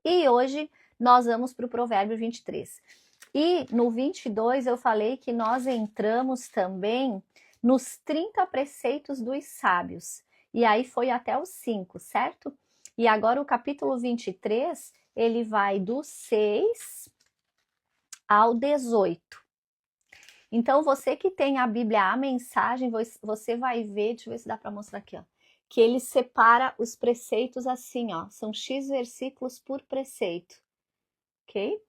E hoje nós vamos para o provérbio 23. E no 22 eu falei que nós entramos também nos 30 preceitos dos sábios. E aí foi até os 5, certo? E agora o capítulo 23, ele vai do 6 ao 18. Então, você que tem a Bíblia, a mensagem, você vai ver, deixa eu ver se dá para mostrar aqui, ó, que ele separa os preceitos assim, ó, são X versículos por preceito, ok?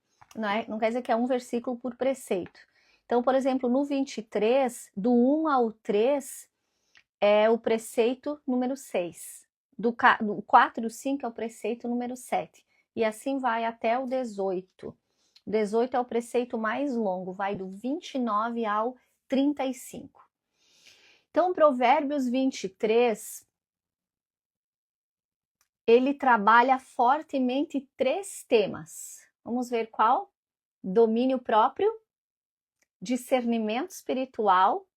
Não quer dizer que é um versículo por preceito. Então, por exemplo, no 23, do 1 ao 3, é o preceito número 6. Do 4 e o 5 é o preceito número 7. E assim vai até o 18. 18 é o preceito mais longo, vai do 29 ao 35. Então, Provérbios 23, ele trabalha fortemente 3 temas. Vamos ver qual? Domínio próprio, discernimento espiritual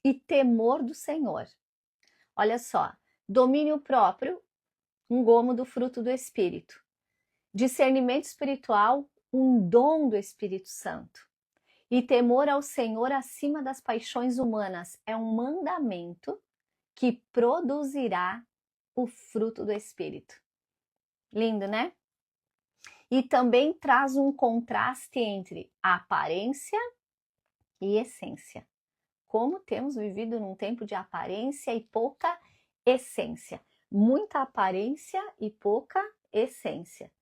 e temor do Senhor. Olha só, domínio próprio, um gomo do fruto do Espírito. Discernimento espiritual, um dom do Espírito Santo. E temor ao Senhor acima das paixões humanas é um mandamento que produzirá o fruto do Espírito. Lindo, né? E também traz um contraste entre aparência e essência. Como temos vivido num tempo de aparência e pouca essência. Muita aparência e pouca essência.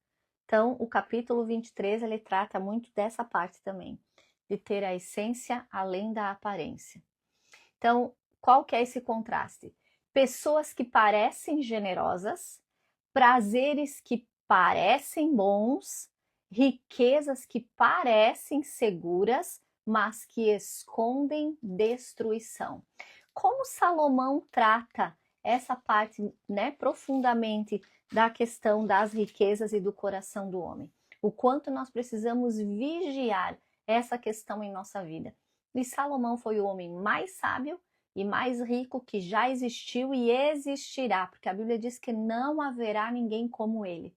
Então, o capítulo 23, ele trata muito dessa parte também, de ter a essência além da aparência. Então, qual que é esse contraste? Pessoas que parecem generosas, prazeres que parecem bons, riquezas que parecem seguras, mas que escondem destruição. Como Salomão trata essa parte, né, profundamente da questão das riquezas e do coração do homem? O quanto nós precisamos vigiar essa questão em nossa vida. E Salomão foi o homem mais sábio e mais rico que já existiu e existirá, porque a Bíblia diz que não haverá ninguém como ele.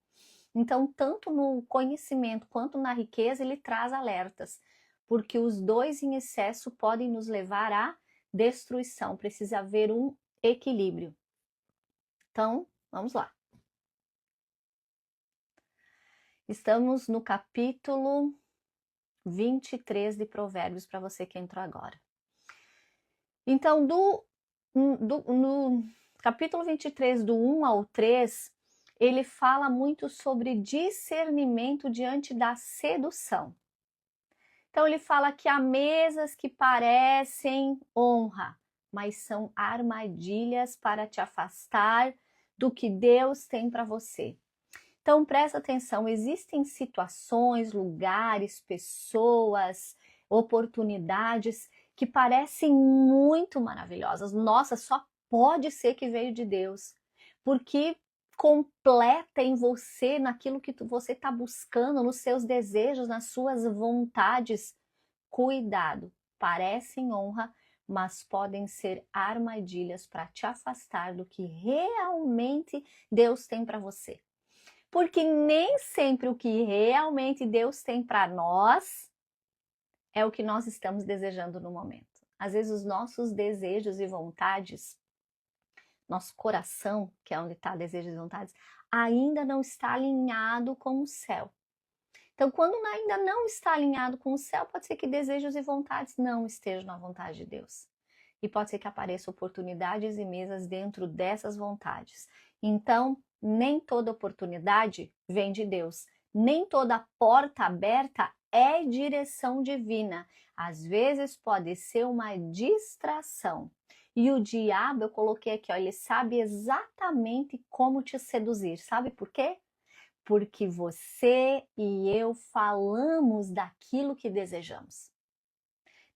Então, tanto no conhecimento quanto na riqueza, ele traz alertas, porque os dois em excesso podem nos levar à destruição. Precisa haver um equilíbrio. Então, vamos lá. Estamos no capítulo 23 de Provérbios, para você que entrou agora. Então, no capítulo 23, do 1 ao 3, ele fala muito sobre discernimento diante da sedução. Então, ele fala que há mesas que parecem honra, mas são armadilhas para te afastar do que Deus tem para você. Então, presta atenção, existem situações, lugares, pessoas, oportunidades que parecem muito maravilhosas. Nossa, só pode ser que veio de Deus, porque completa em você, naquilo que você está buscando, nos seus desejos, nas suas vontades. Cuidado, parecem honra, mas podem ser armadilhas para te afastar do que realmente Deus tem para você. Porque nem sempre o que realmente Deus tem para nós é o que nós estamos desejando no momento. Às vezes os nossos desejos e vontades, nosso coração, que é onde está desejos e vontades, ainda não está alinhado com o céu. Então, quando ainda não está alinhado com o céu, pode ser que desejos e vontades não estejam na vontade de Deus. E pode ser que apareçam oportunidades e mesas dentro dessas vontades. Então, nem toda oportunidade vem de Deus. Nem toda porta aberta é direção divina. Às vezes pode ser uma distração. E o diabo, eu coloquei aqui, ó, ele sabe exatamente como te seduzir. Sabe por quê? Porque você e eu falamos daquilo que desejamos.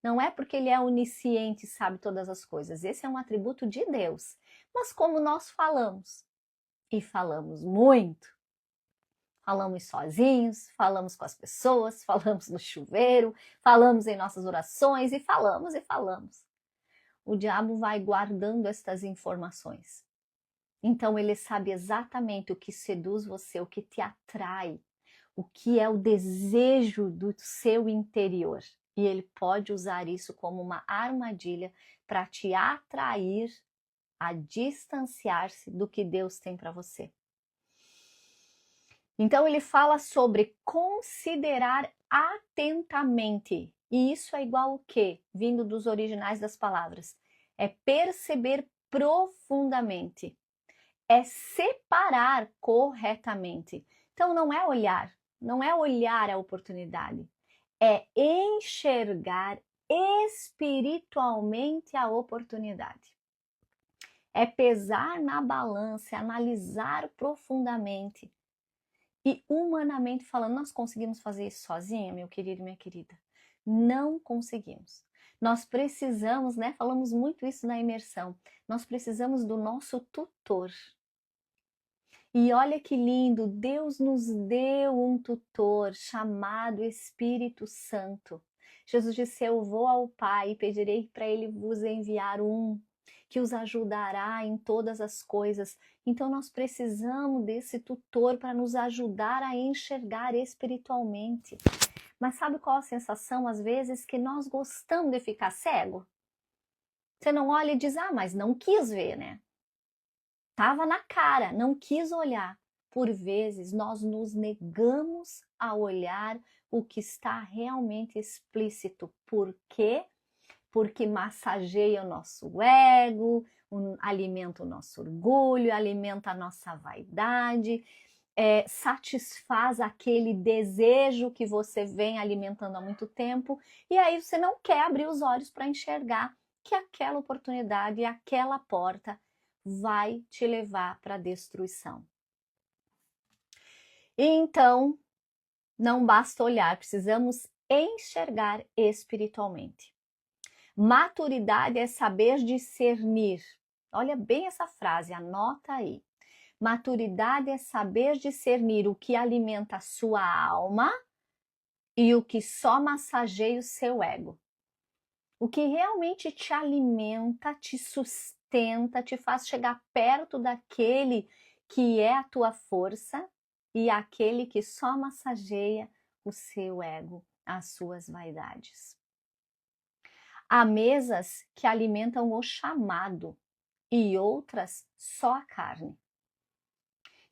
Não é porque ele é onisciente e sabe todas as coisas. Esse é um atributo de Deus. Mas como nós falamos, e falamos muito, falamos sozinhos, falamos com as pessoas, falamos no chuveiro, falamos em nossas orações e falamos e falamos. O diabo vai guardando estas informações. Então ele sabe exatamente o que seduz você, o que te atrai. o que é o desejo do seu interior. E ele pode usar isso como uma armadilha para te atrair a distanciar-se do que Deus tem para você. Então ele fala sobre considerar atentamente. E isso é igual o quê? Vindo dos originais das palavras. É perceber profundamente. É separar corretamente. Então não é olhar a oportunidade. É enxergar espiritualmente a oportunidade. É pesar na balança, analisar profundamente. E humanamente falando, nós conseguimos fazer isso sozinha, meu querido e minha querida? Não conseguimos. Nós precisamos, né? Falamos muito isso na imersão. Nós precisamos do nosso tutor. E olha que lindo, Deus nos deu um tutor chamado Espírito Santo. Jesus disse: eu vou ao Pai e pedirei para ele vos enviar um que os ajudará em todas as coisas. Então nós precisamos desse tutor para nos ajudar a enxergar espiritualmente. Mas sabe qual a sensação às vezes? Que nós gostamos de ficar cego. Você não olha e diz: ah, mas não quis ver, né? Tava na cara, não quis olhar. Por vezes nós nos negamos a olhar o que está realmente explícito. Por quê? Porque massageia o nosso ego, alimenta o nosso orgulho, alimenta a nossa vaidade, satisfaz aquele desejo que você vem alimentando há muito tempo, e aí você não quer abrir os olhos para enxergar que aquela oportunidade, aquela porta vai te levar para a destruição. Então, não basta olhar, precisamos enxergar espiritualmente. Maturidade é saber discernir. Olha bem essa frase, anota aí. Maturidade é saber discernir o que alimenta a sua alma e o que só massageia o seu ego. O que realmente te alimenta, te sustenta, te faz chegar perto daquele que é a tua força e aquele que só massageia o seu ego, as suas vaidades. Há mesas que alimentam o chamado e outras só a carne.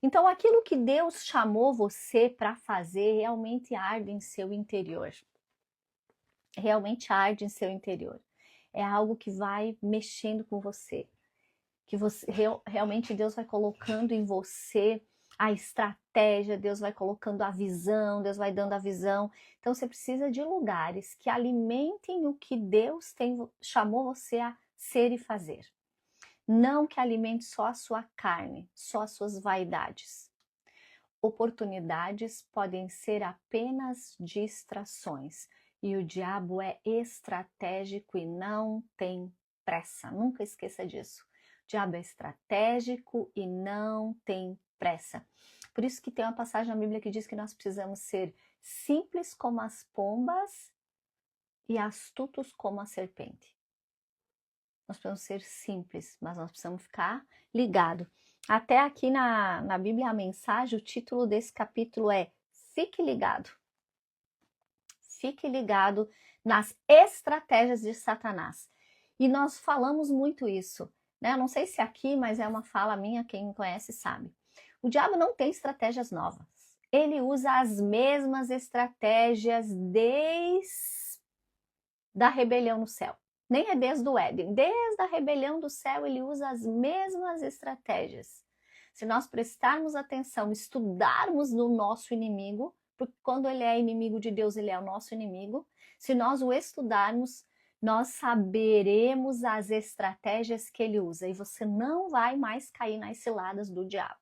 Então, aquilo que Deus chamou você para fazer realmente arde em seu interior. Realmente arde em seu interior. É algo que vai mexendo com você. Que você realmente Deus vai colocando em você a estratégia, Deus vai colocando a visão, Deus vai dando a visão. Então você precisa de lugares que alimentem o que Deus chamou você a ser e fazer. Não que alimente só a sua carne, só as suas vaidades. Oportunidades podem ser apenas distrações. E o diabo é estratégico e não tem pressa. Nunca esqueça disso. O diabo é estratégico e não tem pressa. Por isso que tem uma passagem na Bíblia que diz que nós precisamos ser simples como as pombas e astutos como a serpente. Nós precisamos ser simples, mas nós precisamos ficar ligados. Até aqui na Bíblia, a mensagem, o título desse capítulo é Fique Ligado. Fique ligado nas estratégias de Satanás. E nós falamos muito isso, né? Eu não sei se aqui, mas é uma fala minha, quem me conhece sabe. O diabo não tem estratégias novas. Ele usa as mesmas estratégias desde a rebelião no céu. Nem é desde o Éden. Desde a rebelião do céu, ele usa as mesmas estratégias. Se nós prestarmos atenção, estudarmos no nosso inimigo, porque quando ele é inimigo de Deus, ele é o nosso inimigo. Se nós o estudarmos, nós saberemos as estratégias que ele usa e você não vai mais cair nas ciladas do diabo.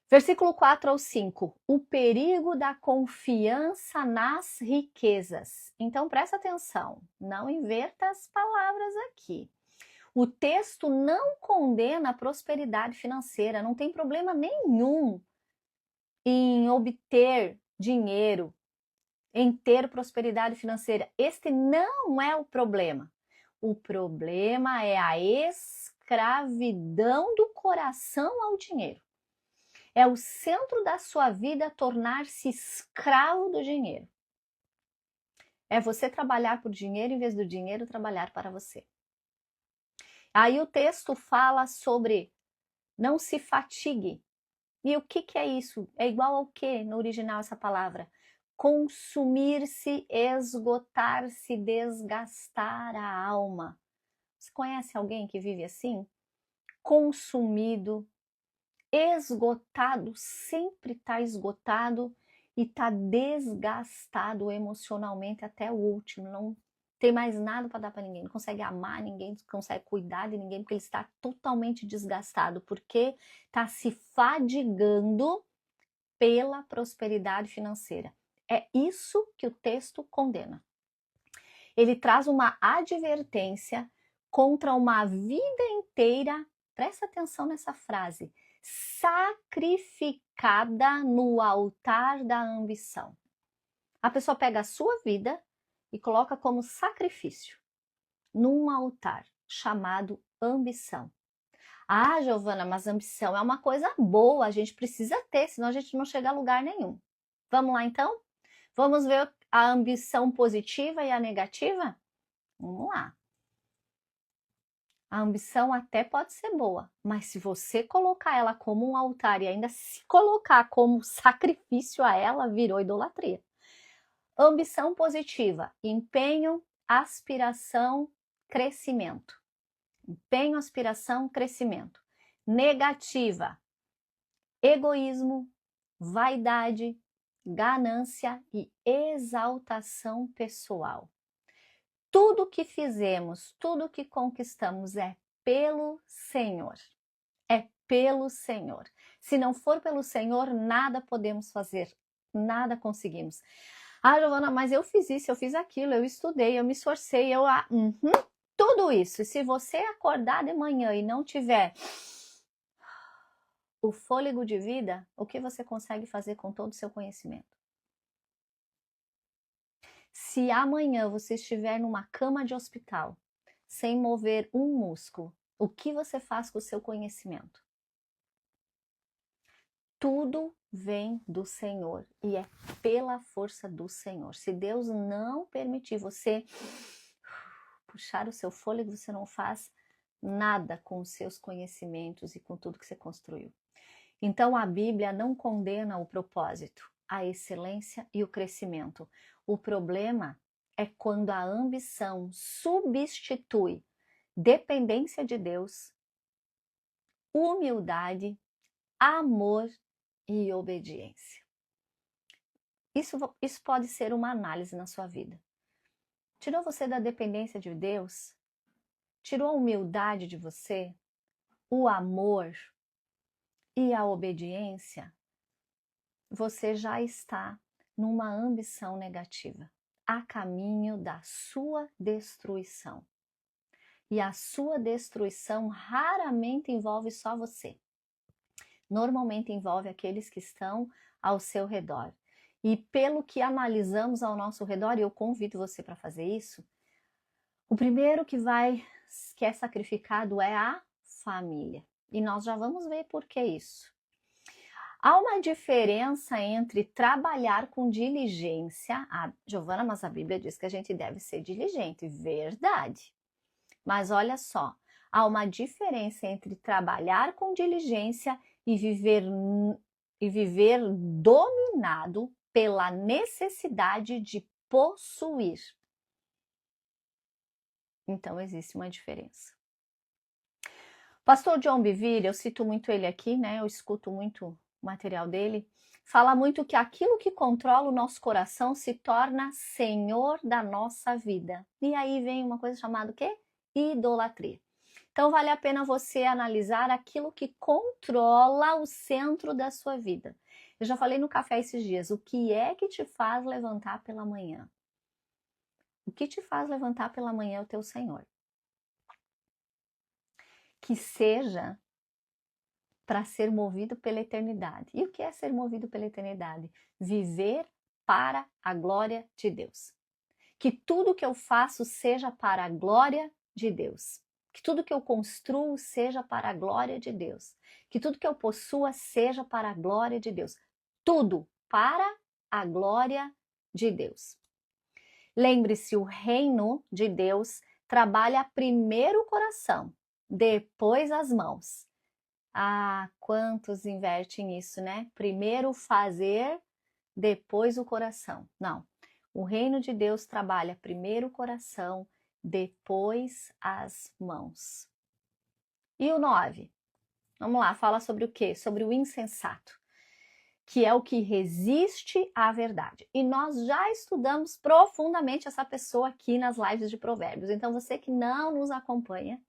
Versículo 4 ao 5, o perigo da confiança nas riquezas. Então presta atenção, não inverta as palavras aqui. O texto não condena a prosperidade financeira, não tem problema nenhum em obter dinheiro, em ter prosperidade financeira. Este não é o problema. O problema é a escravidão do coração ao dinheiro. É o centro da sua vida tornar-se escravo do dinheiro. É você trabalhar por dinheiro em vez do dinheiro trabalhar para você. Aí o texto fala sobre não se fatigue. E o que é isso? É igual ao que no original essa palavra? Consumir-se, esgotar-se, desgastar a alma. Você conhece alguém que vive assim? Consumido, esgotado, sempre está esgotado e está desgastado emocionalmente até o último. Não tem mais nada para dar para ninguém, não consegue amar ninguém, não consegue cuidar de ninguém, porque ele está totalmente desgastado, porque está se fadigando pela prosperidade financeira. É isso que o texto condena. Ele traz uma advertência contra uma vida inteira, presta atenção nessa frase, sacrificada no altar da ambição. A pessoa pega a sua vida e coloca como sacrifício num altar chamado ambição. Ah, Giovana, mas ambição é uma coisa boa, a gente precisa ter, senão a gente não chega a lugar nenhum. Vamos lá então? Vamos ver a ambição positiva e a negativa? Vamos lá. A ambição até pode ser boa, mas se você colocar ela como um altar e ainda se colocar como sacrifício a ela, virou idolatria. Ambição positiva, empenho, aspiração, crescimento. Empenho, aspiração, crescimento. Negativa, egoísmo, vaidade, ganância e exaltação pessoal. Tudo que fizemos, tudo que conquistamos é pelo Senhor. É pelo Senhor. Se não for pelo Senhor, nada podemos fazer, nada conseguimos. Ah, Giovana, mas eu fiz isso, eu fiz aquilo, eu estudei, eu me esforcei, tudo isso. E se você acordar de manhã e não tiver o fôlego de vida, o que você consegue fazer com todo o seu conhecimento? Se amanhã você estiver numa cama de hospital, sem mover um músculo, o que você faz com o seu conhecimento? Tudo vem do Senhor e é pela força do Senhor. Se Deus não permitir você puxar o seu fôlego, você não faz nada com os seus conhecimentos e com tudo que você construiu. Então a Bíblia não condena o propósito, a excelência e o crescimento. O problema é quando a ambição substitui dependência de Deus, humildade, amor e obediência. Isso pode ser uma análise na sua vida. Tirou você da dependência de Deus? Tirou a humildade de você? O amor e a obediência? Você já está numa ambição negativa, a caminho da sua destruição. E a sua destruição raramente envolve só você. Normalmente envolve aqueles que estão ao seu redor. E pelo que analisamos ao nosso redor, e eu convido você para fazer isso, o primeiro que é sacrificado é a família. E nós já vamos ver por que isso. Há uma diferença entre trabalhar com diligência. Giovana, mas a Bíblia diz que a gente deve ser diligente. Verdade. Mas olha só, há uma diferença entre trabalhar com diligência e viver dominado pela necessidade de possuir. Então existe uma diferença. Pastor John Bevere, eu cito muito ele aqui, né? Eu escuto muito o material dele. Fala muito que aquilo que controla o nosso coração se torna senhor da nossa vida. E aí vem uma coisa chamada o quê? Idolatria. Então vale a pena você analisar aquilo que controla o centro da sua vida. Eu já falei no café esses dias, o que é que te faz levantar pela manhã? O que te faz levantar pela manhã é o teu Senhor. Que seja para ser movido pela eternidade. E o que é ser movido pela eternidade? Viver para a glória de Deus. Que tudo que eu faço seja para a glória de Deus. Que tudo que eu construo seja para a glória de Deus. Que tudo que eu possua seja para a glória de Deus. Tudo para a glória de Deus. Lembre-se, o reino de Deus trabalha primeiro o coração, depois as mãos. Ah, quantos invertem isso, né? Primeiro fazer, depois o coração. Não. O reino de Deus trabalha primeiro o coração, depois as mãos. E o 9? Vamos lá, fala sobre o quê? Sobre o insensato, que é o que resiste à verdade. E nós já estudamos profundamente essa pessoa aqui nas lives de Provérbios. Então, você que não nos acompanha,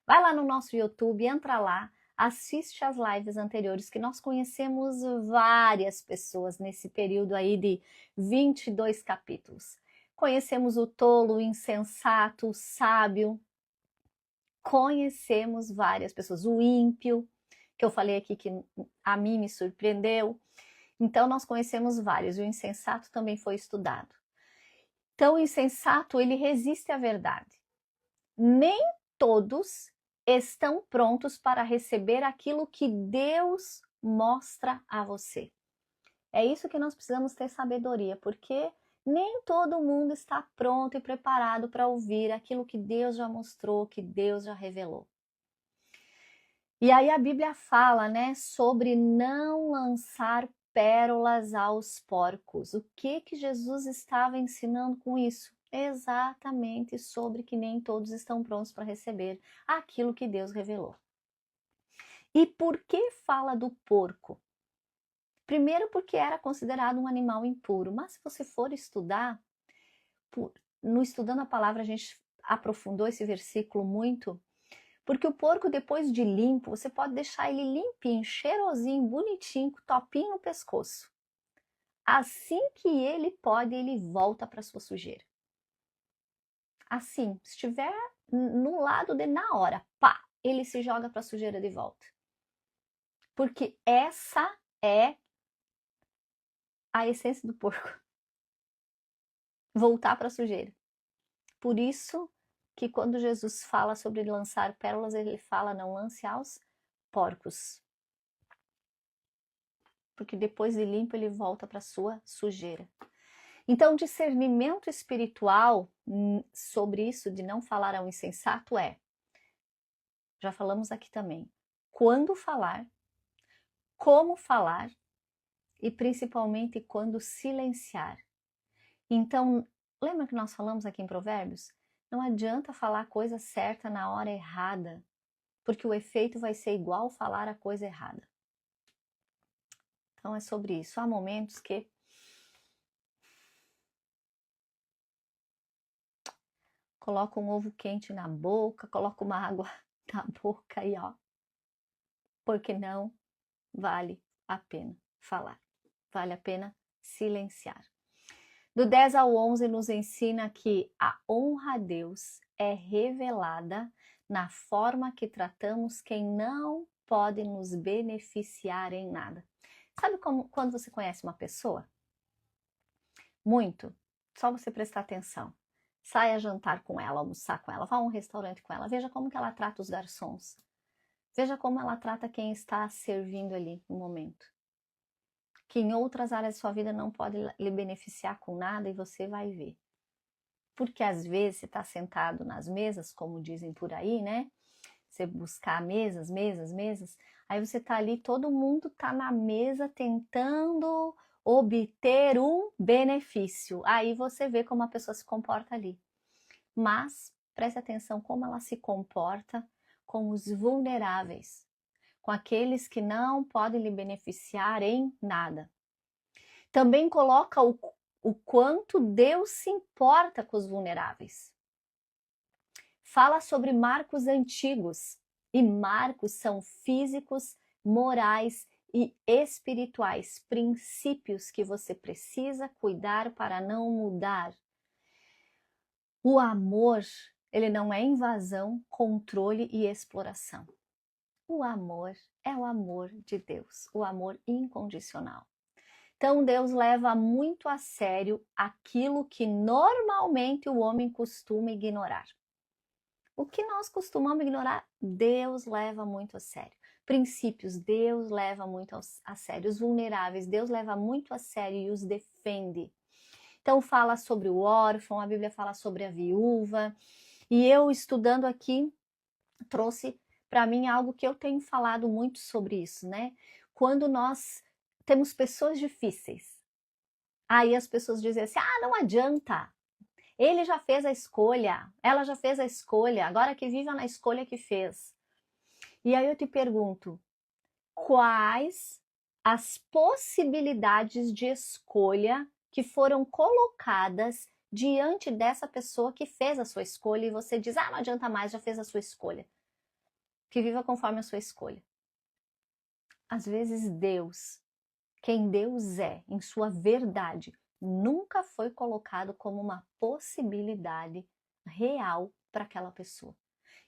vai lá no nosso YouTube, entra lá, assiste as lives anteriores, que nós conhecemos várias pessoas nesse período aí de 22 capítulos. Conhecemos o tolo, o insensato, o sábio. Conhecemos várias pessoas. O ímpio, que eu falei aqui que a mim me surpreendeu. Então, nós conhecemos vários. O insensato também foi estudado. Então, o insensato, ele resiste à verdade. Nem todos estão prontos para receber aquilo que Deus mostra a você. É isso que nós precisamos ter sabedoria, porque nem todo mundo está pronto e preparado para ouvir aquilo que Deus já mostrou, que Deus já revelou. E aí a Bíblia fala, né, sobre não lançar pérolas aos porcos. O que Jesus estava ensinando com isso? Exatamente sobre que nem todos estão prontos para receber aquilo que Deus revelou. E por que fala do porco? Primeiro porque era considerado um animal impuro, mas se você for estudar, no Estudando a Palavra a gente aprofundou esse versículo muito, porque o porco depois de limpo, você pode deixar ele limpinho, cheirosinho, bonitinho, com topinho no pescoço. Assim que ele pode, ele volta para sua sujeira. Assim, se estiver no lado dele na hora, pá, ele se joga para a sujeira de volta. Porque essa é a essência do porco. Voltar para a sujeira. Por isso que quando Jesus fala sobre lançar pérolas, ele fala não lance aos porcos. Porque depois de limpo ele volta para a sua sujeira. Então, discernimento espiritual sobre isso de não falar ao insensato já falamos aqui também, quando falar, como falar e principalmente quando silenciar. Então, lembra que nós falamos aqui em Provérbios? Não adianta falar a coisa certa na hora errada, porque o efeito vai ser igual falar a coisa errada. Então é sobre isso. Há momentos que coloca um ovo quente na boca, coloca uma água na boca e ó, porque não vale a pena falar. Vale a pena silenciar. Do 10 ao 11 nos ensina que a honra a Deus é revelada na forma que tratamos quem não pode nos beneficiar em nada. Sabe como quando você conhece uma pessoa? Muito. Só você prestar atenção. Saia jantar com ela, almoçar com ela, vá a um restaurante com ela. Veja como que ela trata os garçons. Veja como ela trata quem está servindo ali no momento. Que em outras áreas da sua vida não pode lhe beneficiar com nada e você vai ver. Porque às vezes você está sentado nas mesas, como dizem por aí, né? Você buscar mesas, aí você está ali, todo mundo está na mesa tentando obter um benefício. Aí você vê como a pessoa se comporta ali. Mas preste atenção como ela se comporta com os vulneráveis, com aqueles que não podem lhe beneficiar em nada. Também coloca o quanto Deus se importa com os vulneráveis. Fala sobre marcos antigos, e marcos são físicos, morais e espirituais, princípios que você precisa cuidar para não mudar. O amor, ele não é invasão, controle e exploração. O amor é o amor de Deus, o amor incondicional. Então Deus leva muito a sério aquilo que normalmente o homem costuma ignorar. O que nós costumamos ignorar, Deus leva muito a sério. Princípios, Deus leva muito a sério. Os vulneráveis, Deus leva muito a sério e os defende. Então fala sobre o órfão, a Bíblia fala sobre a viúva. E eu estudando aqui, trouxe para mim algo que eu tenho falado muito sobre isso, né? Quando nós temos pessoas difíceis, aí as pessoas dizem assim, não adianta, ele já fez a escolha, ela já fez a escolha, agora que viva na escolha que fez. E aí eu te pergunto, quais as possibilidades de escolha que foram colocadas diante dessa pessoa que fez a sua escolha e você diz, não adianta mais, já fez a sua escolha. Que viva conforme a sua escolha. Às vezes Deus, quem Deus é, em sua verdade, nunca foi colocado como uma possibilidade real para aquela pessoa.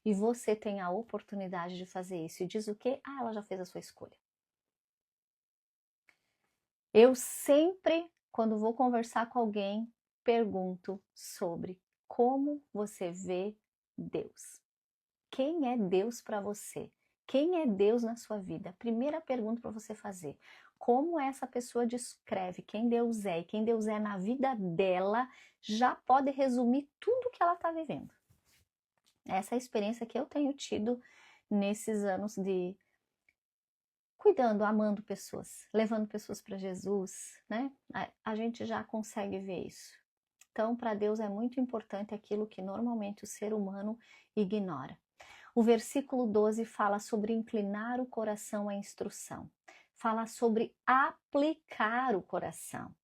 E você tem a oportunidade de fazer isso. E diz o quê? Ela já fez a sua escolha. Eu sempre, quando vou conversar com alguém, pergunto sobre como você vê Deus. Quem é Deus para você? Quem é Deus na sua vida? A primeira pergunta para você fazer. Como essa pessoa descreve quem Deus é e quem Deus é na vida dela, já pode resumir tudo que ela está vivendo. Essa é a experiência que eu tenho tido nesses anos de cuidando, amando pessoas, levando pessoas para Jesus, né? A gente já consegue ver isso. Então, para Deus é muito importante aquilo que normalmente o ser humano ignora. O versículo 12 fala sobre inclinar o coração à instrução. Fala sobre aplicar o coração.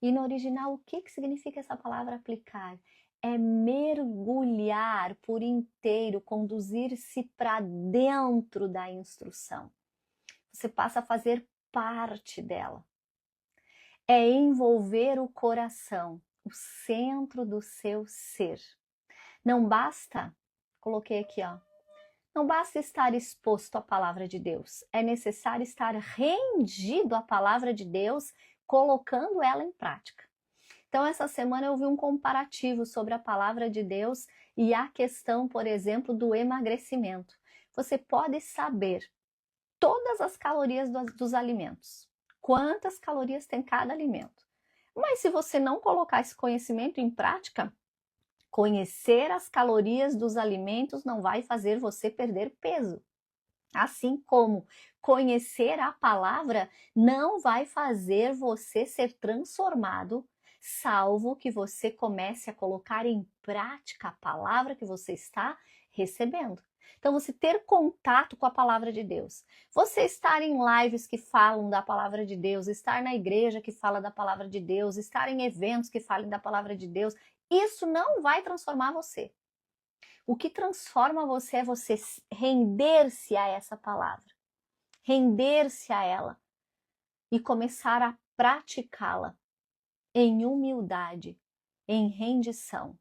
E no original, o que significa essa palavra aplicar? É mergulhar por inteiro, conduzir-se para dentro da instrução. Você passa a fazer parte dela. É envolver o coração, o centro do seu ser. Não basta, coloquei aqui, não basta estar exposto à palavra de Deus, é necessário estar rendido à palavra de Deus, colocando ela em prática. Então, essa semana eu vi um comparativo sobre a palavra de Deus e a questão, por exemplo, do emagrecimento. Você pode saber todas as calorias dos alimentos, quantas calorias tem cada alimento. Mas se você não colocar esse conhecimento em prática, conhecer as calorias dos alimentos não vai fazer você perder peso. Assim como conhecer a palavra não vai fazer você ser transformado, salvo que você comece a colocar em prática a palavra que você está recebendo. Então, você ter contato com a palavra de Deus, você estar em lives que falam da palavra de Deus, estar na igreja que fala da palavra de Deus, estar em eventos que falem da palavra de Deus, isso não vai transformar você. O que transforma você é você render-se a essa palavra, render-se a ela e começar a praticá-la em humildade, em rendição.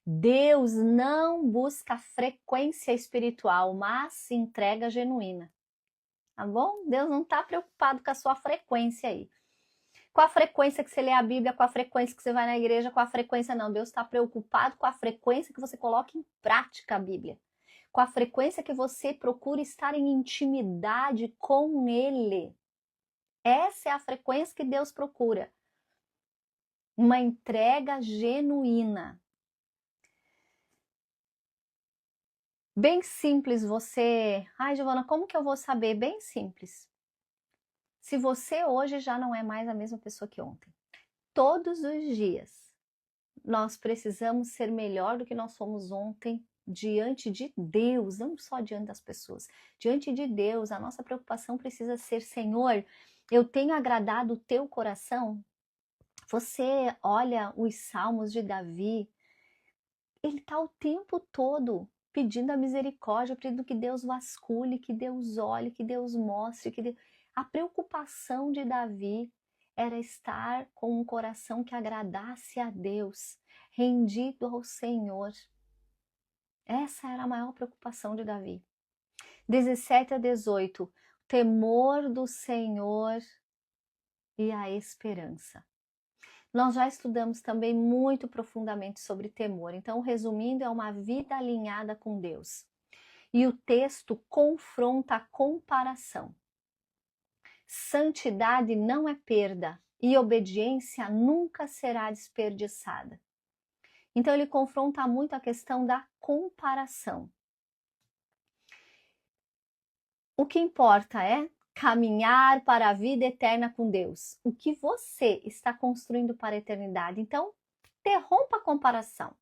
Deus não busca frequência espiritual, mas entrega genuína. Tá bom? Deus não está preocupado com a sua frequência aí. Com a frequência que você lê a Bíblia, com a frequência que você vai na igreja, com a frequência não. Deus está preocupado com a frequência que você coloca em prática a Bíblia. Com a frequência que você procura estar em intimidade com Ele. Essa é a frequência que Deus procura. Uma entrega genuína. Bem simples você... Giovana, como que eu vou saber? Bem simples. Se você hoje já não é mais a mesma pessoa que ontem. Todos os dias, nós precisamos ser melhor do que nós fomos ontem diante de Deus, não só diante das pessoas. Diante de Deus, a nossa preocupação precisa ser, Senhor, eu tenho agradado o teu coração? Você olha os salmos de Davi, ele está o tempo todo pedindo a misericórdia, pedindo que Deus vasculhe, que Deus olhe, que Deus mostre. A preocupação de Davi era estar com um coração que agradasse a Deus, rendido ao Senhor. Essa era a maior preocupação de Davi. 17 a 18, temor do Senhor e a esperança. Nós já estudamos também muito profundamente sobre temor. Então, resumindo, é uma vida alinhada com Deus. E o texto confronta a comparação. Santidade não é perda e obediência nunca será desperdiçada. Então, ele confronta muito a questão da comparação. O que importa é caminhar para a vida eterna com Deus. O que você está construindo para a eternidade. Então, interrompa a comparação.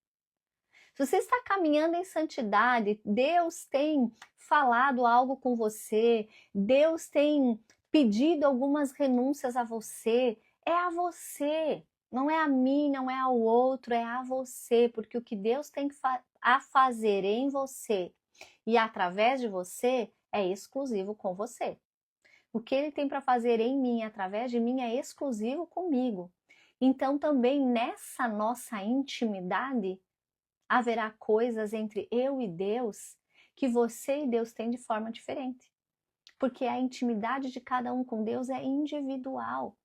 Se você está caminhando em santidade, Deus tem falado algo com você, Deus tem pedido algumas renúncias a você, é a você. Não é a mim, não é ao outro, é a você, porque o que Deus tem a fazer em você e através de você é exclusivo com você. O que Ele tem para fazer em mim, através de mim, é exclusivo comigo. Então, também nessa nossa intimidade, haverá coisas entre eu e Deus que você e Deus têm de forma diferente. Porque a intimidade de cada um com Deus é individual.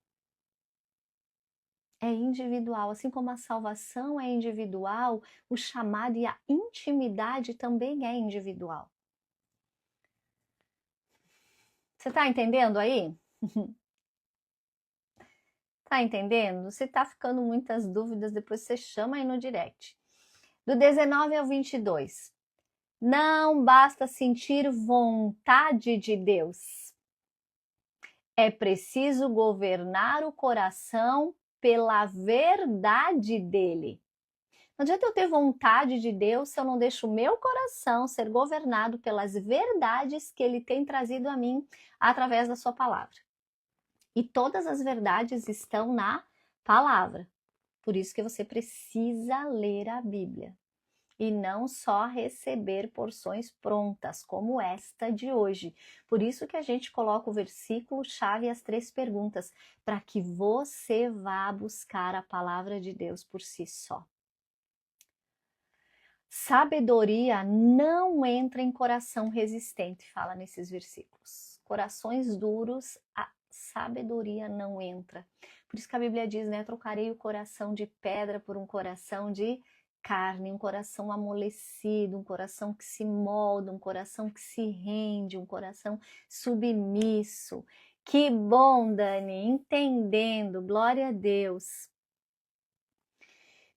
É individual, assim como a salvação é individual, o chamado e a intimidade também é individual. Você está entendendo aí? Tá entendendo? Se tá ficando muitas dúvidas, depois você chama aí no direct. Do 19 ao 22. Não basta sentir vontade de Deus. É preciso governar o coração pela verdade dele. Não adianta eu ter vontade de Deus se eu não deixo o meu coração ser governado pelas verdades que ele tem trazido a mim através da sua palavra. E todas as verdades estão na palavra. Por isso que você precisa ler a Bíblia. E não só receber porções prontas, como esta de hoje. Por isso que a gente coloca o versículo-chave e as 3 perguntas, para que você vá buscar a palavra de Deus por si só. Sabedoria não entra em coração resistente, fala nesses versículos. Corações duros, a sabedoria não entra. Por isso que a Bíblia diz, né? Trocarei o coração de pedra por um coração de carne, um coração amolecido, um coração que se molda, um coração que se rende, um coração submisso. Que bom, Dani, entendendo, glória a Deus.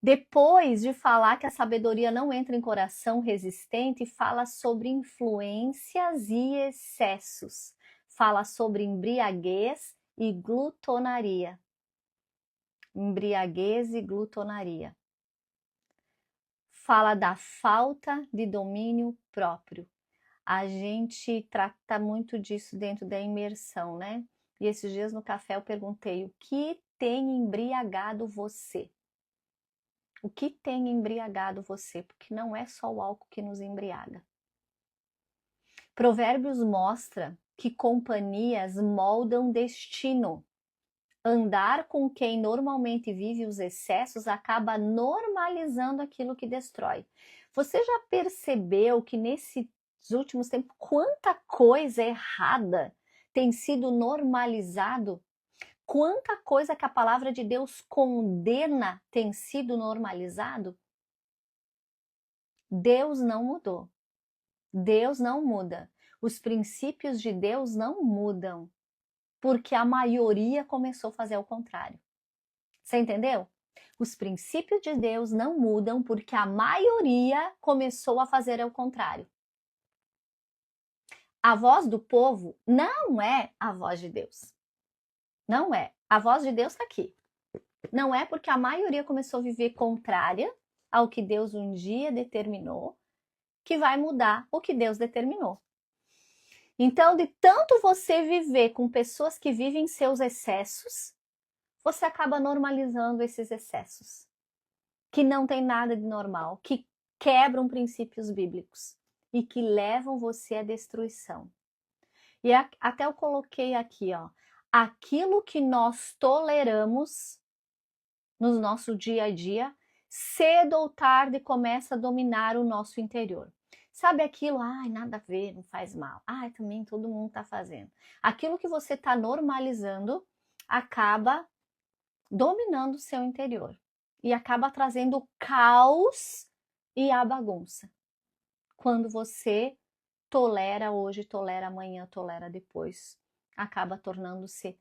Depois de falar que a sabedoria não entra em coração resistente, fala sobre influências e excessos. Fala sobre embriaguez e glutonaria. Embriaguez e glutonaria. Fala da falta de domínio próprio. A gente trata muito disso dentro da imersão, né? E esses dias no café eu perguntei: o que tem embriagado você? O que tem embriagado você? Porque não é só o álcool que nos embriaga. Provérbios mostra que companhias moldam destino. Andar com quem normalmente vive os excessos acaba normalizando aquilo que destrói. Você já percebeu que nesses últimos tempos quanta coisa errada tem sido normalizado? Quanta coisa que a palavra de Deus condena tem sido normalizado? Deus não mudou. Deus não muda. Os princípios de Deus não mudam. Porque a maioria começou a fazer o contrário. Você entendeu? Os princípios de Deus não mudam porque a maioria começou a fazer o contrário. A voz do povo não é a voz de Deus. Não é. A voz de Deus está aqui. Não é porque a maioria começou a viver contrária ao que Deus um dia determinou que vai mudar o que Deus determinou. Então, de tanto você viver com pessoas que vivem seus excessos, você acaba normalizando esses excessos, que não tem nada de normal, que quebram princípios bíblicos e que levam você à destruição. E até eu coloquei aqui, ó, aquilo que nós toleramos no nosso dia a dia, cedo ou tarde começa a dominar o nosso interior. Sabe aquilo, ai, nada a ver, não faz mal. Ai, também todo mundo tá fazendo. Aquilo que você tá normalizando acaba dominando o seu interior e acaba trazendo o caos e a bagunça. Quando você tolera hoje, tolera amanhã, tolera depois, acaba tornando-se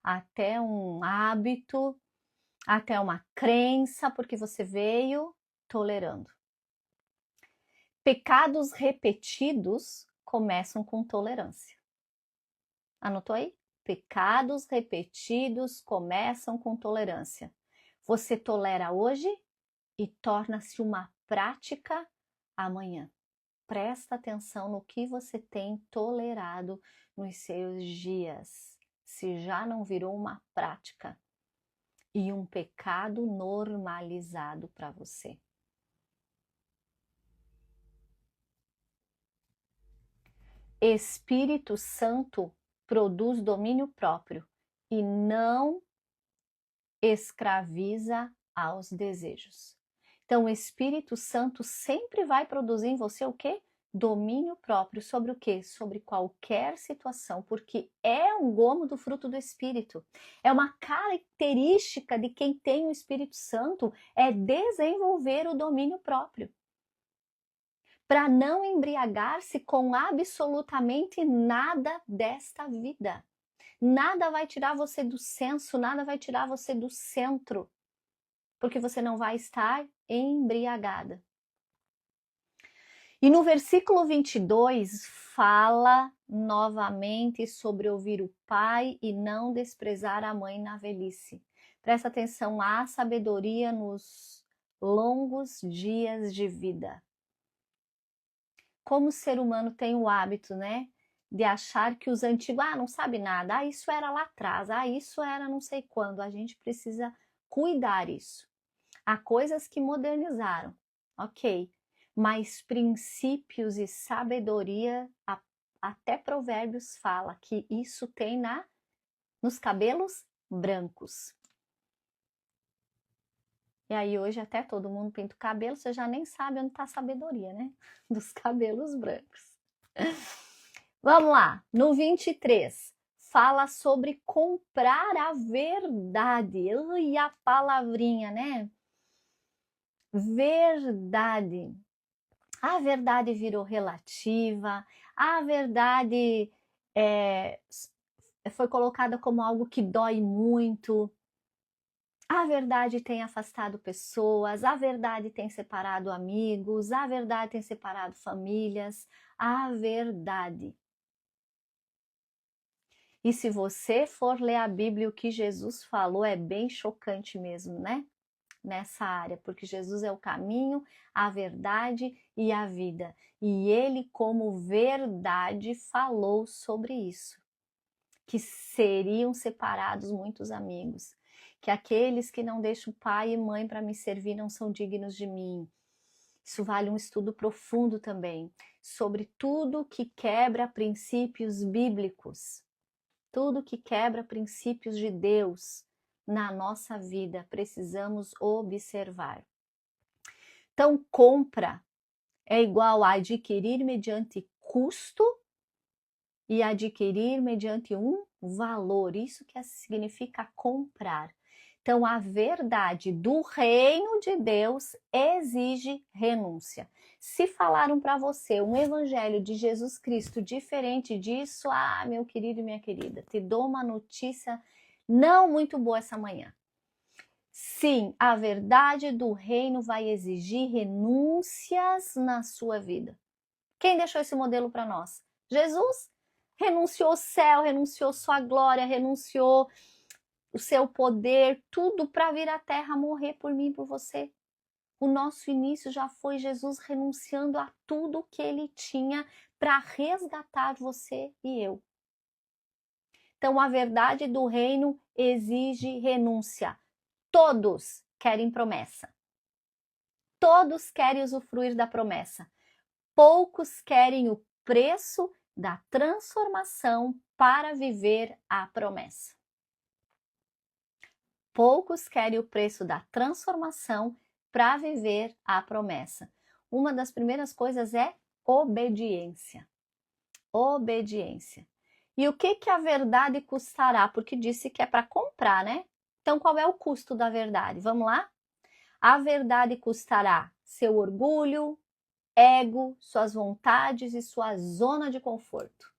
até um hábito, até uma crença, porque você veio tolerando. Pecados repetidos começam com tolerância. Anotou aí? Pecados repetidos começam com tolerância. Você tolera hoje e torna-se uma prática amanhã. Presta atenção no que você tem tolerado nos seus dias, se já não virou uma prática e um pecado normalizado para você. Espírito Santo produz domínio próprio e não escraviza aos desejos. Então, o Espírito Santo sempre vai produzir em você o quê? Domínio próprio. Sobre o quê? Sobre qualquer situação, porque é um gomo do fruto do Espírito. É uma característica de quem tem o Espírito Santo, é desenvolver o domínio próprio. Para não embriagar-se com absolutamente nada desta vida. Nada vai tirar você do senso, nada vai tirar você do centro, porque você não vai estar embriagada. E no versículo 22 fala novamente sobre ouvir o pai e não desprezar a mãe na velhice. Presta atenção, há sabedoria nos longos dias de vida. Como o ser humano tem o hábito, né, de achar que os antigos, não sabe nada, isso era lá atrás, isso era não sei quando. A gente precisa cuidar isso. Há coisas que modernizaram, ok, mas princípios e sabedoria, até Provérbios fala que isso tem nos cabelos brancos. E aí hoje até todo mundo pinta o cabelo, você já nem sabe onde está a sabedoria, né? Dos cabelos brancos. Vamos lá, no 23, fala sobre comprar a verdade. E a palavrinha, né? Verdade. A verdade virou relativa, a verdade foi colocada como algo que dói muito. A verdade tem afastado pessoas, a verdade tem separado amigos, a verdade tem separado famílias, a verdade. E se você for ler a Bíblia, o que Jesus falou é bem chocante mesmo, né? Nessa área, porque Jesus é o caminho, a verdade e a vida. E ele, como verdade, falou sobre isso. Que seriam separados muitos amigos. Que aqueles que não deixam pai e mãe para me servir não são dignos de mim. Isso vale um estudo profundo também, sobre tudo que quebra princípios bíblicos, tudo que quebra princípios de Deus na nossa vida, precisamos observar. Então, compra é igual a adquirir mediante custo e adquirir mediante um valor. Isso que significa comprar. Então, a verdade do reino de Deus exige renúncia. Se falaram para você um evangelho de Jesus Cristo diferente disso, meu querido e minha querida, te dou uma notícia não muito boa essa manhã. Sim, a verdade do reino vai exigir renúncias na sua vida. Quem deixou esse modelo para nós? Jesus renunciou o céu, renunciou sua glória, renunciou o seu poder, tudo para vir à terra morrer por mim e por você. O nosso início já foi Jesus renunciando a tudo que ele tinha para resgatar você e eu. Então, a verdade do reino exige renúncia. Todos querem promessa. Todos querem usufruir da promessa. Poucos querem o preço da transformação para viver a promessa. Poucos querem o preço da transformação para viver a promessa. Uma das primeiras coisas é obediência. Obediência. E o que a verdade custará? Porque disse que é para comprar, né? Então, qual é o custo da verdade? Vamos lá? A verdade custará seu orgulho, ego, suas vontades e sua zona de conforto.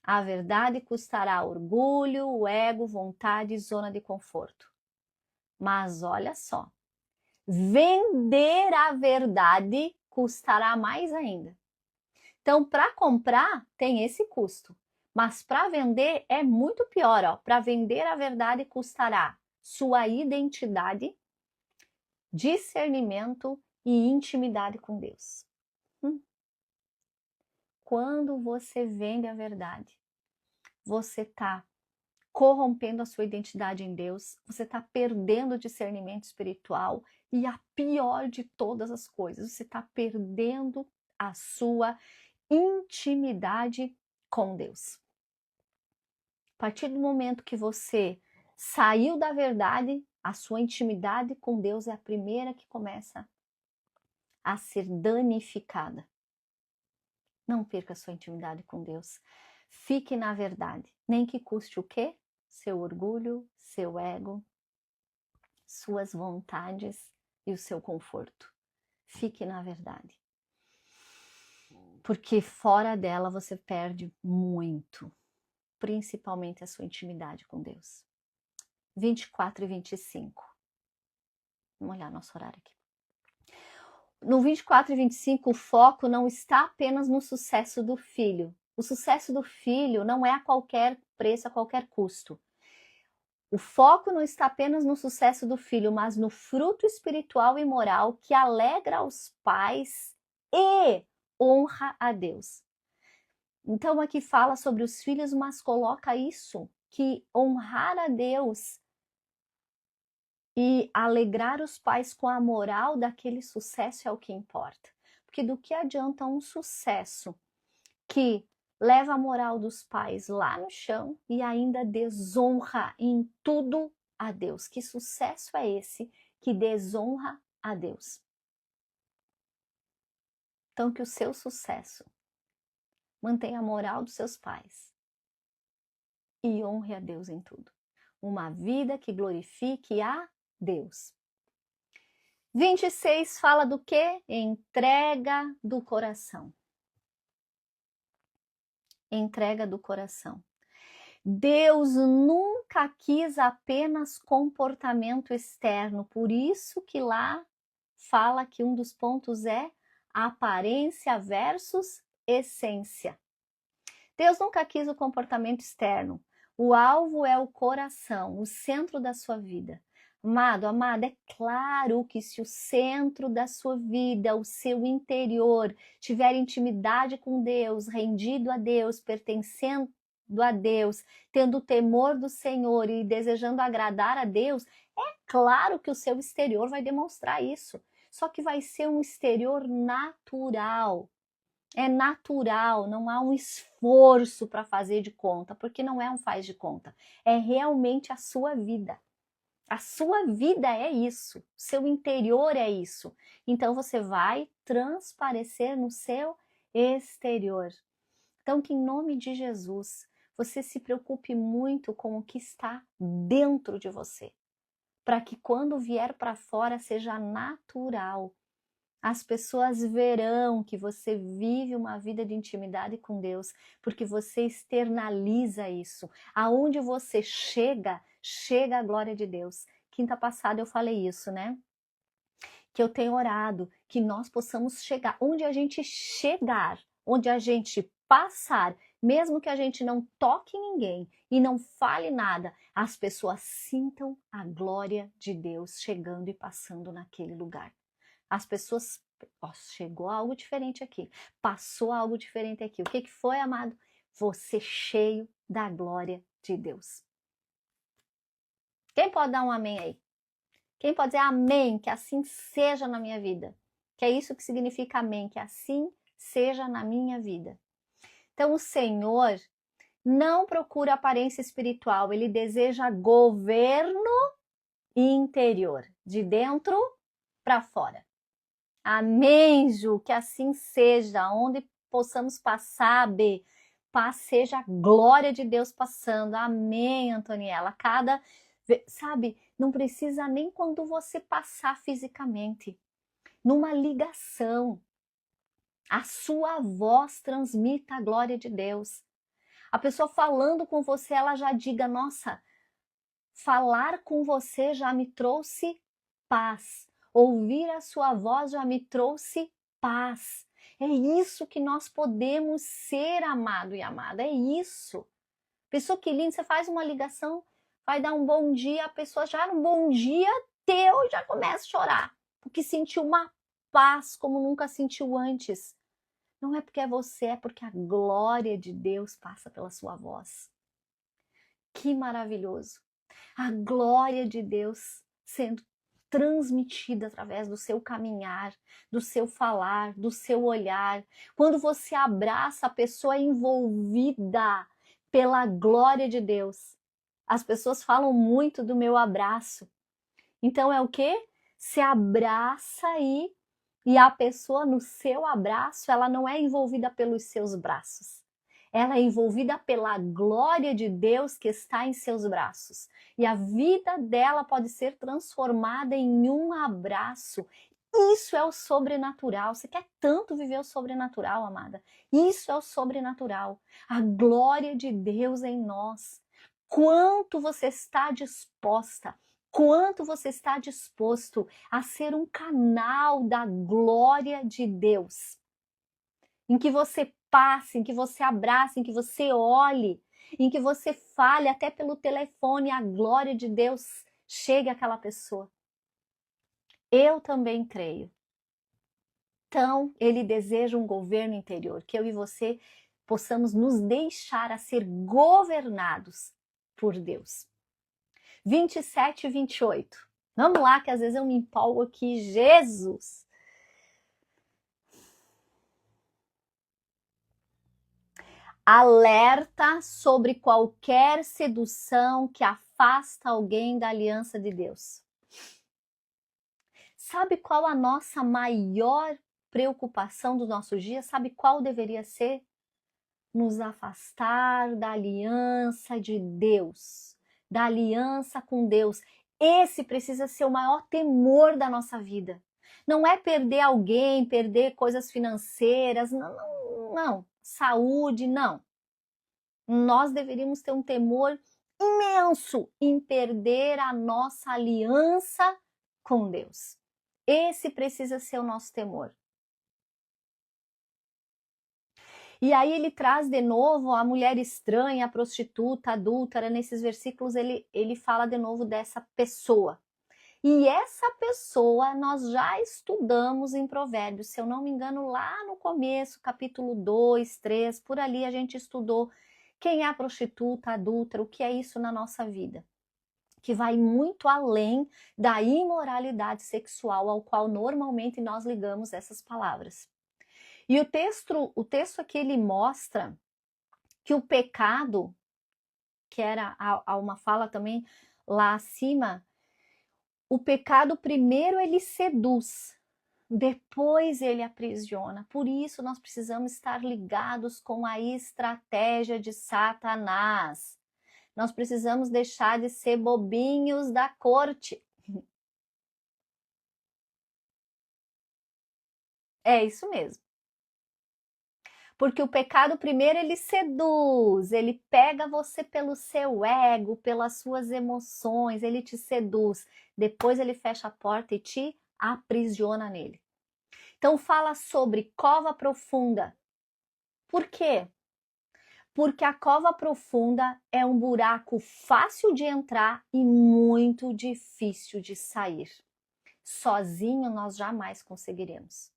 A verdade custará orgulho, o ego, vontade e zona de conforto. Mas olha só, vender a verdade custará mais ainda. Então, para comprar tem esse custo, mas para vender é muito pior. Para vender a verdade custará sua identidade, discernimento e intimidade com Deus. Quando você vende a verdade, você está corrompendo a sua identidade em Deus, você está perdendo o discernimento espiritual e a pior de todas as coisas, você está perdendo a sua intimidade com Deus. A partir do momento que você saiu da verdade, a sua intimidade com Deus é a primeira que começa a ser danificada. Não perca a sua intimidade com Deus. Fique na verdade, nem que custe o quê? Seu orgulho, seu ego, suas vontades e o seu conforto. Fique na verdade. Porque fora dela você perde muito, principalmente a sua intimidade com Deus. 24 e 25. Vamos olhar nosso horário aqui. No 24 e 25, o foco não está apenas no sucesso do filho. O sucesso do filho não é a qualquer preço, a qualquer custo. O foco não está apenas no sucesso do filho, mas no fruto espiritual e moral que alegra os pais e honra a Deus. Então aqui fala sobre os filhos, mas coloca isso, que honrar a Deus e alegrar os pais com a moral daquele sucesso é o que importa. Porque do que adianta um sucesso que leva a moral dos pais lá no chão e ainda desonra em tudo a Deus? Que sucesso é esse que desonra a Deus? Então que o seu sucesso mantenha a moral dos seus pais e honre a Deus em tudo. Uma vida que glorifique a Deus. 26 fala do quê? Entrega do coração. Entrega do coração. Deus nunca quis apenas comportamento externo, por isso que lá fala que um dos pontos é aparência versus essência. Deus nunca quis o comportamento externo. O alvo é o coração, o centro da sua vida. Amado, amada, é claro que se o centro da sua vida, o seu interior, tiver intimidade com Deus, rendido a Deus, pertencendo a Deus, tendo temor do Senhor e desejando agradar a Deus, é claro que o seu exterior vai demonstrar isso. Só que vai ser um exterior natural. É natural, não há um esforço para fazer de conta, porque não é um faz de conta. É realmente a sua vida. A sua vida é isso, seu interior é isso. Então você vai transparecer no seu exterior. Então que em nome de Jesus, você se preocupe muito com o que está dentro de você, para que quando vier para fora seja natural. As pessoas verão que você vive uma vida de intimidade com Deus, porque você externaliza isso. Aonde você chega, chega a glória de Deus. Quinta passada eu falei isso, né? Que eu tenho orado, que nós possamos chegar. Onde a gente chegar, onde a gente passar, mesmo que a gente não toque ninguém e não fale nada, as pessoas sintam a glória de Deus chegando e passando naquele lugar. As pessoas, chegou algo diferente aqui, passou algo diferente aqui. O que foi, amado? Você cheio da glória de Deus. Quem pode dar um amém aí? Quem pode dizer amém, que assim seja na minha vida? Que é isso que significa amém, que assim seja na minha vida. Então o Senhor não procura aparência espiritual, Ele deseja governo interior, de dentro para fora. Amém, Ju, que assim seja, onde possamos passar, B, seja a glória de Deus passando. Amém, Antoniela. Cada Sabe, não precisa nem quando você passar fisicamente. Numa ligação, a sua voz transmita a glória de Deus. A pessoa falando com você, ela já diga, nossa, falar com você já me trouxe paz. Ouvir a sua voz já me trouxe paz. É isso que nós podemos ser, amado e amada. É isso. Pessoa que linda, você faz uma ligação, vai dar um bom dia, a pessoa já no bom dia teu já começa a chorar. Porque sentiu uma paz como nunca sentiu antes. Não é porque é você, é porque a glória de Deus passa pela sua voz. Que maravilhoso! A glória de Deus sendo transmitida através do seu caminhar, do seu falar, do seu olhar. Quando você abraça a pessoa envolvida pela glória de Deus. As pessoas falam muito do meu abraço. Então é o quê? Se abraça aí e a pessoa no seu abraço, ela não é envolvida pelos seus braços. Ela é envolvida pela glória de Deus que está em seus braços. E a vida dela pode ser transformada em um abraço. Isso é o sobrenatural. Você quer tanto viver o sobrenatural, amada? Isso é o sobrenatural. A glória de Deus em nós. Quanto você está disposta, quanto você está disposto a ser um canal da glória de Deus, em que você passe, em que você abrace, em que você olhe, em que você fale até pelo telefone, a glória de Deus chegue àquela pessoa. Eu também creio. Então, ele deseja um governo interior, que eu e você possamos nos deixar a ser governados por Deus. 27 e 28. Vamos lá, que às vezes eu me empolgo aqui. Jesus! Alerta sobre qualquer sedução que afasta alguém da aliança de Deus. Sabe qual a nossa maior preocupação dos nossos dias? Sabe qual deveria ser? Nos afastar da aliança de Deus, da aliança com Deus. Esse precisa ser o maior temor da nossa vida. Não é perder alguém, perder coisas financeiras, não. Saúde, não. Nós deveríamos ter um temor imenso em perder a nossa aliança com Deus. Esse precisa ser o nosso temor. E aí ele traz de novo a mulher estranha, a prostituta, a adúltera. Nesses versículos ele fala de novo dessa pessoa. E essa pessoa nós já estudamos em Provérbios, se eu não me engano, lá no começo, capítulo 2, 3, por ali a gente estudou quem é a prostituta, a adúltera, o que é isso na nossa vida. Que vai muito além da imoralidade sexual ao qual normalmente nós ligamos essas palavras. E o texto aqui ele mostra que o pecado, que era uma fala também lá acima, o pecado primeiro ele seduz, depois ele aprisiona. Por isso nós precisamos estar ligados com a estratégia de Satanás. Nós precisamos deixar de ser bobinhos da corte. É isso mesmo. Porque o pecado primeiro ele seduz, ele pega você pelo seu ego, pelas suas emoções, ele te seduz. Depois ele fecha a porta e te aprisiona nele. Então fala sobre cova profunda. Por quê? Porque a cova profunda é um buraco fácil de entrar e muito difícil de sair. Sozinho nós jamais conseguiremos.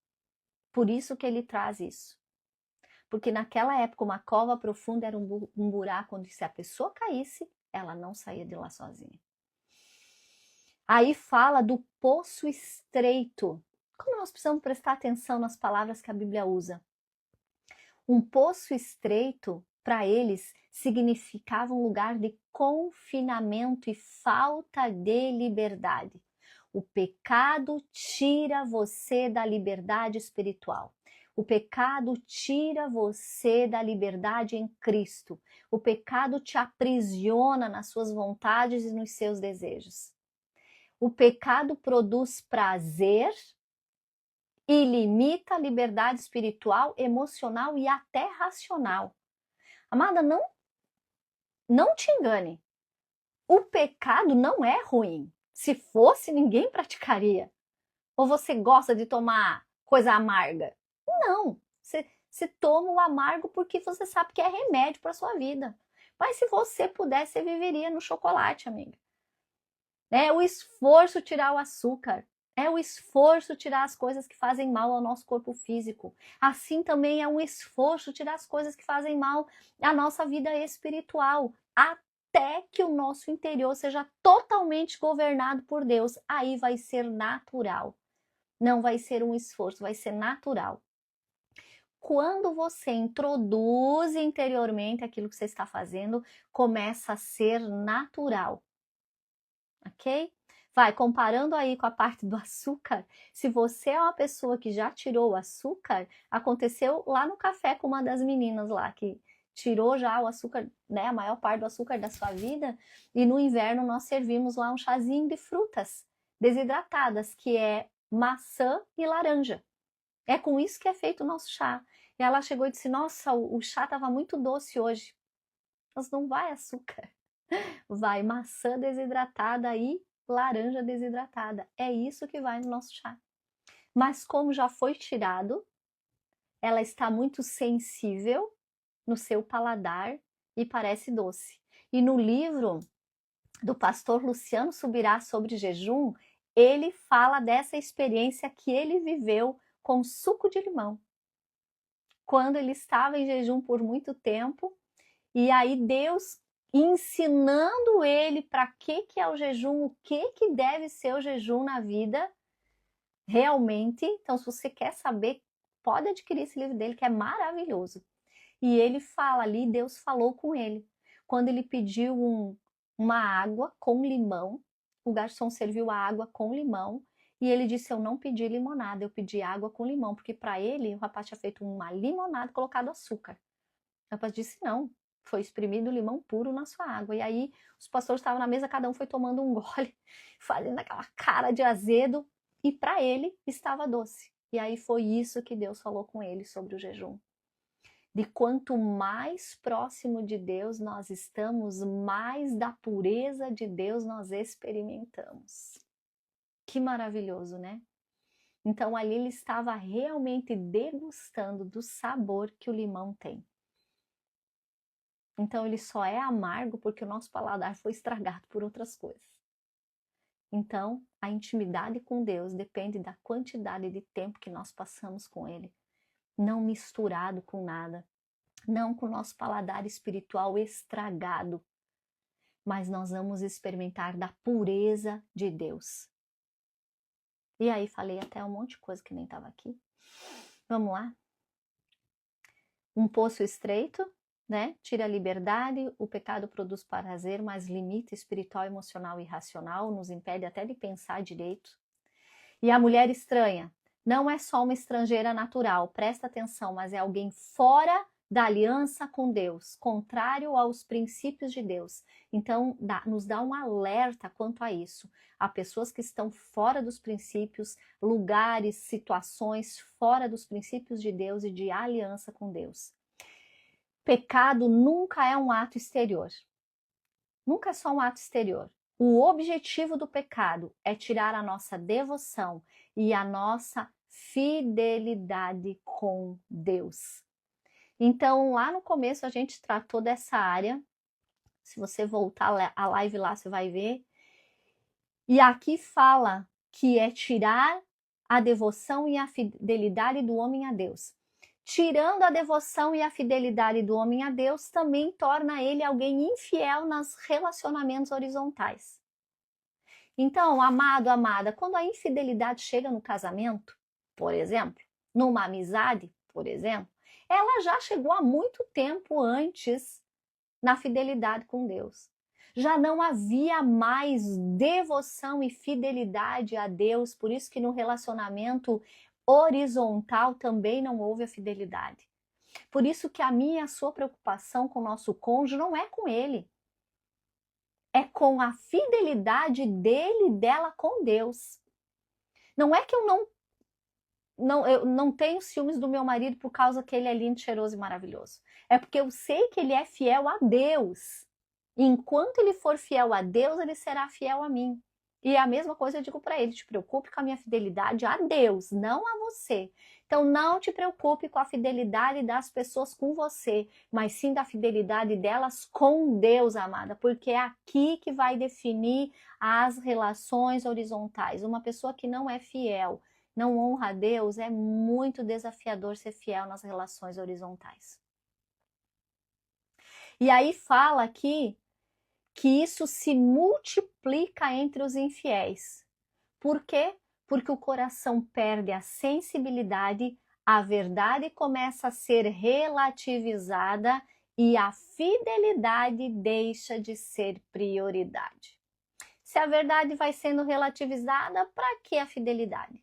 Por isso que ele traz isso. Porque naquela época uma cova profunda era um buraco onde se a pessoa caísse, ela não saía de lá sozinha. Aí fala do poço estreito. Como nós precisamos prestar atenção nas palavras que a Bíblia usa? Um poço estreito, para eles, significava um lugar de confinamento e falta de liberdade. O pecado tira você da liberdade espiritual. O pecado tira você da liberdade em Cristo. O pecado te aprisiona nas suas vontades e nos seus desejos. O pecado produz prazer e limita a liberdade espiritual, emocional e até racional. Amada, não te engane. O pecado não é ruim. Se fosse, ninguém praticaria. Ou você gosta de tomar coisa amarga? Não. Você toma o amargo porque você sabe que é remédio para sua vida. Mas se você pudesse, você viveria no chocolate, amiga. É o esforço tirar o açúcar. É o esforço tirar as coisas que fazem mal ao nosso corpo físico. Assim também é um esforço tirar as coisas que fazem mal à nossa vida espiritual. Até que o nosso interior seja totalmente governado por Deus. Aí vai ser natural. Não vai ser um esforço, vai ser natural. Quando você introduz interiormente aquilo que você está fazendo, começa a ser natural. Ok? Vai, comparando aí com a parte do açúcar, se você é uma pessoa que já tirou o açúcar, aconteceu lá no café com uma das meninas lá, que tirou já o açúcar, né, a maior parte do açúcar da sua vida, e no inverno nós servimos lá um chazinho de frutas desidratadas, que é maçã e laranja. É com isso que é feito o nosso chá. E ela chegou e disse, nossa, o chá estava muito doce hoje. Mas não vai açúcar. Vai maçã desidratada e laranja desidratada. É isso que vai no nosso chá. Mas como já foi tirado, ela está muito sensível no seu paladar e parece doce. E no livro do pastor Luciano Subirá sobre jejum, ele fala dessa experiência que ele viveu com suco de limão. Quando ele estava em jejum por muito tempo, e aí Deus ensinando ele para que é o jejum, o que deve ser o jejum na vida, realmente. Então, se você quer saber, pode adquirir esse livro dele, que é maravilhoso. E ele fala ali, Deus falou com ele. Quando ele pediu uma água com limão, o garçom serviu a água com limão, e ele disse, eu não pedi limonada, eu pedi água com limão, porque para ele, o rapaz tinha feito uma limonada e colocado açúcar. O rapaz disse, não, foi espremido limão puro na sua água. E aí, os pastores estavam na mesa, cada um foi tomando um gole, fazendo aquela cara de azedo, e para ele estava doce. E aí foi isso que Deus falou com ele sobre o jejum. De quanto mais próximo de Deus nós estamos, mais da pureza de Deus nós experimentamos. Que maravilhoso, né? Então ali ele estava realmente degustando do sabor que o limão tem. Então ele só é amargo porque o nosso paladar foi estragado por outras coisas. Então a intimidade com Deus depende da quantidade de tempo que nós passamos com Ele, não misturado com nada, não com o nosso paladar espiritual estragado, mas nós vamos experimentar da pureza de Deus. E aí falei até um monte de coisa que nem estava aqui. Vamos lá? Um poço estreito, né? Tira a liberdade, o pecado produz prazer, mas limita espiritual, emocional e racional, nos impede até de pensar direito. E a mulher estranha não é só uma estrangeira natural, presta atenção, mas é alguém fora da aliança com Deus, contrário aos princípios de Deus. Então, nos dá um alerta quanto a isso. Há pessoas que estão fora dos princípios, lugares, situações fora dos princípios de Deus e de aliança com Deus. Pecado nunca é um ato exterior. Nunca é só um ato exterior. O objetivo do pecado é tirar a nossa devoção e a nossa fidelidade com Deus. Então, lá no começo a gente tratou dessa área. Se você voltar a live lá, você vai ver. E aqui fala que é tirar a devoção e a fidelidade do homem a Deus. Tirando a devoção e a fidelidade do homem a Deus, também torna ele alguém infiel nos relacionamentos horizontais. Então, amado, amada, quando a infidelidade chega no casamento, por exemplo, numa amizade, por exemplo, ela já chegou há muito tempo antes na fidelidade com Deus. Já não havia mais devoção e fidelidade a Deus, por isso que no relacionamento horizontal também não houve a fidelidade. Por isso que a minha e a sua preocupação com o nosso cônjuge não é com ele. É com a fidelidade dele e dela com Deus. Não é que eu não tenho ciúmes do meu marido por causa que ele é lindo, cheiroso e maravilhoso. É porque eu sei que ele é fiel a Deus. E enquanto ele for fiel a Deus, ele será fiel a mim. E a mesma coisa eu digo para ele, te preocupe com a minha fidelidade a Deus, não a você. Então não te preocupe com a fidelidade das pessoas com você, mas sim da fidelidade delas com Deus, amada, porque é aqui que vai definir as relações horizontais. Uma pessoa que não é fiel, não honra a Deus, é muito desafiador ser fiel nas relações horizontais. E aí fala aqui que isso se multiplica entre os infiéis. Por quê? Porque o coração perde a sensibilidade, a verdade começa a ser relativizada e a fidelidade deixa de ser prioridade. Se a verdade vai sendo relativizada, para que a fidelidade?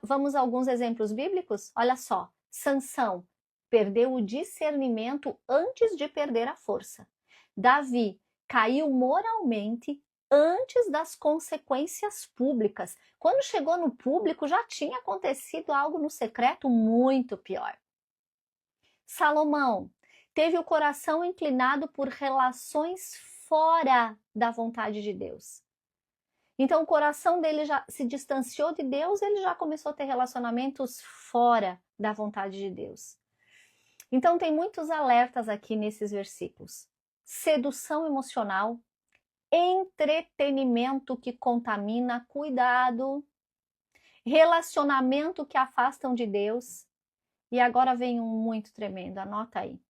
Vamos a alguns exemplos bíblicos? Olha só, Sansão perdeu o discernimento antes de perder a força. Davi caiu moralmente antes das consequências públicas. Quando chegou no público, já tinha acontecido algo no secreto muito pior. Salomão teve o coração inclinado por relações fora da vontade de Deus. Então o coração dele já se distanciou de Deus, ele já começou a ter relacionamentos fora da vontade de Deus. Então tem muitos alertas aqui nesses versículos. Sedução emocional, entretenimento que contamina, cuidado, relacionamento que afastam de Deus. E agora vem um muito tremendo, anota aí.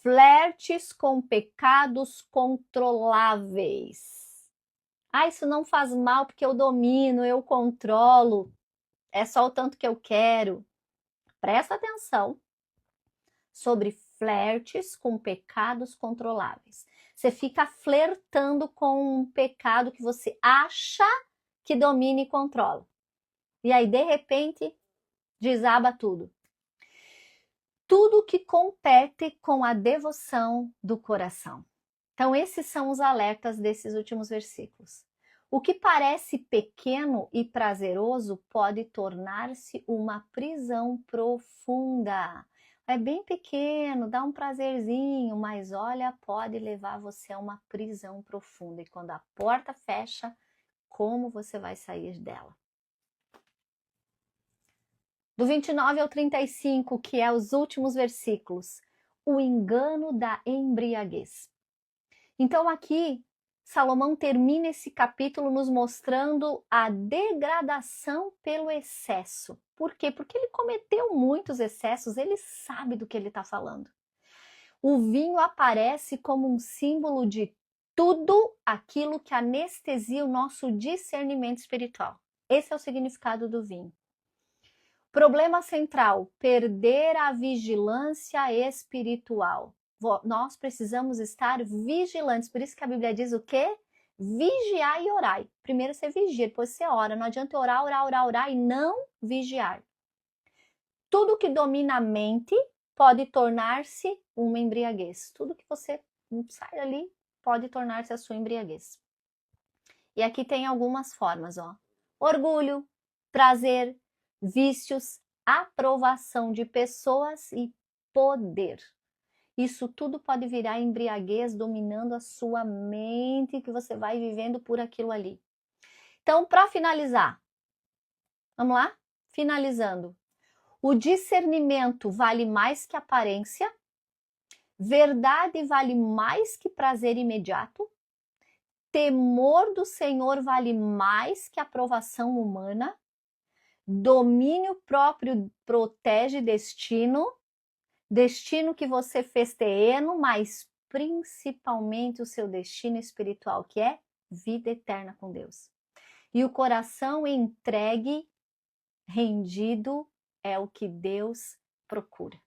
Flertes com pecados controláveis. Ah, isso não faz mal porque eu domino, eu controlo, é só o tanto que eu quero. Presta atenção sobre flertes com pecados controláveis. Você fica flertando com um pecado que você acha que domina e controla. E aí, de repente, desaba tudo. Tudo que compete com a devoção do coração. Então, esses são os alertas desses últimos versículos. O que parece pequeno e prazeroso pode tornar-se uma prisão profunda. É bem pequeno, dá um prazerzinho, mas olha, pode levar você a uma prisão profunda. E quando a porta fecha, como você vai sair dela? Do 29 ao 35, que é os últimos versículos, o engano da embriaguez. Então aqui, Salomão termina esse capítulo nos mostrando a degradação pelo excesso. Por quê? Porque ele cometeu muitos excessos, ele sabe do que ele está falando. O vinho aparece como um símbolo de tudo aquilo que anestesia o nosso discernimento espiritual. Esse é o significado do vinho. Problema central: perder a vigilância espiritual. Nós precisamos estar vigilantes. Por isso que a Bíblia diz o quê? Vigiar e orai. Primeiro você vigia, depois você ora. Não adianta orar e não vigiar. Tudo que domina a mente pode tornar-se uma embriaguez. Tudo que você sai dali pode tornar-se a sua embriaguez. E aqui tem algumas formas, ó. Orgulho, prazer, vícios, aprovação de pessoas e poder. Isso tudo pode virar embriaguez dominando a sua mente, que você vai vivendo por aquilo ali. Então, para finalizar, vamos lá? Finalizando. O discernimento vale mais que aparência, verdade vale mais que prazer imediato, temor do Senhor vale mais que aprovação humana, domínio próprio protege destino que você fez terreno, mas principalmente o seu destino espiritual, que é vida eterna com Deus. E o coração entregue, rendido, é o que Deus procura.